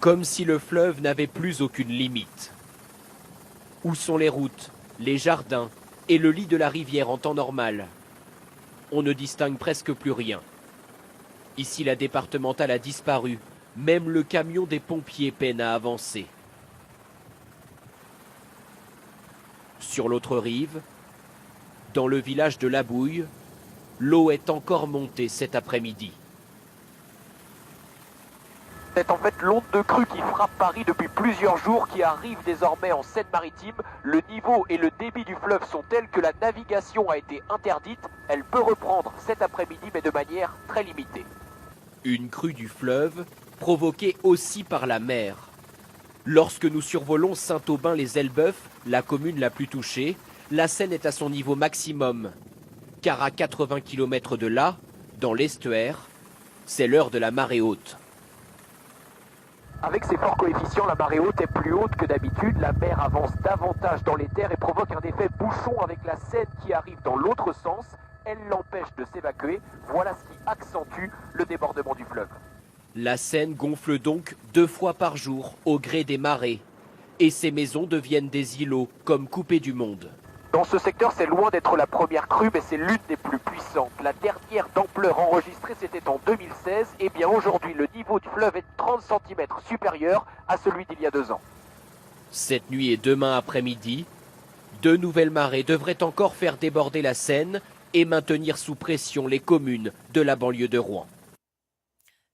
Comme si le fleuve n'avait plus aucune limite. Où sont les routes, les jardins et le lit de la rivière en temps normal? On ne distingue presque plus rien. Ici, la départementale a disparu. Même le camion des pompiers peine à avancer. Sur l'autre rive, dans le village de La Bouille, l'eau est encore montée cet après-midi. C'est en fait l'onde de crue qui frappe Paris depuis plusieurs jours qui arrive désormais en Seine-Maritime. Le niveau et le débit du fleuve sont tels que la navigation a été interdite. Elle peut reprendre cet après-midi mais de manière très limitée. Une crue du fleuve provoquée aussi par la mer. Lorsque nous survolons Saint-Aubin-les-Elbeuf, la commune la plus touchée, la Seine est à son niveau maximum. Car à 80 km de là, dans l'estuaire, c'est l'heure de la marée haute. Avec ces forts coefficients, la marée haute est plus haute que d'habitude. La mer avance davantage dans les terres et provoque un effet bouchon avec la Seine qui arrive dans l'autre sens. Elle l'empêche de s'évacuer. Voilà ce qui accentue le débordement du fleuve. La Seine gonfle donc 2 fois par jour au gré des marées. Et ces maisons deviennent des îlots comme coupés du monde. Dans ce secteur, c'est loin d'être la première crue, mais c'est l'une des plus puissantes. La dernière d'ampleur enregistrée, c'était en 2016. Et bien aujourd'hui, le niveau du fleuve est 30 cm supérieur à celui d'il y a 2 ans. Cette nuit et demain après-midi, 2 nouvelles marées devraient encore faire déborder la Seine et maintenir sous pression les communes de la banlieue de Rouen.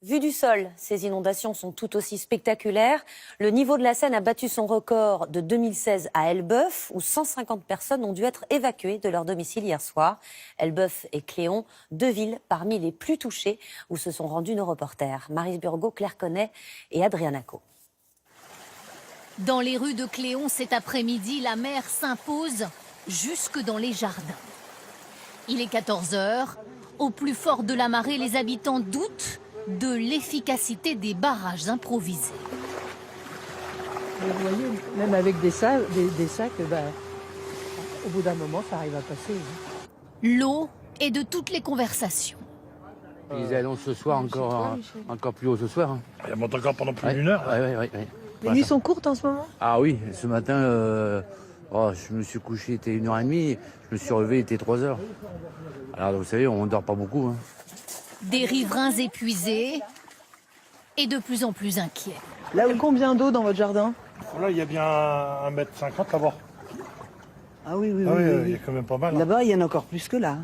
Vu du sol, ces inondations sont tout aussi spectaculaires. Le niveau de la Seine a battu son record de 2016 à Elbeuf, où 150 personnes ont dû être évacuées de leur domicile hier soir. Elbeuf et Cléon, 2 villes parmi les plus touchées, où se sont rendus nos reporters. Maryse Burgot, Claire Connet et Adrien Nacco. Dans les rues de Cléon cet après-midi, la mer s'impose jusque dans les jardins. Il est 14 h. Au plus fort de la marée, les habitants doutent de l'efficacité des barrages improvisés. Vous voyez, même avec des sacs, au bout d'un moment, ça arrive à passer. L'eau est de toutes les conversations. Ils annoncent ce soir encore plus haut ce soir. Hein. Elle monte encore pendant plus d'une heure. Ouais. Les nuits sont courtes en ce moment? Ah oui, ce matin, je me suis couché, il était 1h30, je me suis relevé, il était 3h. Alors vous savez, on ne dort pas beaucoup. Hein. Des riverains épuisés et de plus en plus inquiets. Là, il y a combien d'eau dans votre jardin? Là, il y a bien 1,50 m là-bas. Ah oui, il y a quand même pas mal. Hein. Là-bas, il y en a encore plus que là.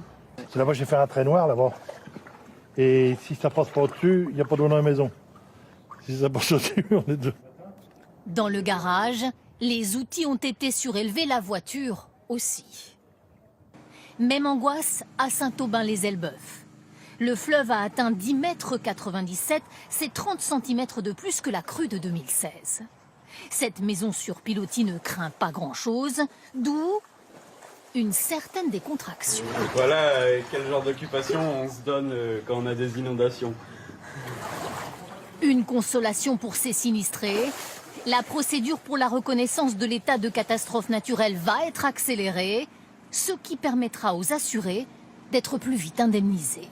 Là-bas, j'ai fait un trait noir là-bas. Et si ça passe pas au-dessus, il n'y a pas d'eau dans la maison. Si ça passe au-dessus, on est deux. Dans le garage, les outils ont été surélevés, la voiture aussi. Même angoisse à Saint-Aubin-les-Elbeuf. Le fleuve a atteint 10,97 m, c'est 30 cm de plus que la crue de 2016. Cette maison sur pilotis ne craint pas grand-chose, d'où une certaine décontraction. Voilà quel genre d'occupation on se donne quand on a des inondations. Une consolation pour ces sinistrés. La procédure pour la reconnaissance de l'état de catastrophe naturelle va être accélérée, ce qui permettra aux assurés d'être plus vite indemnisés.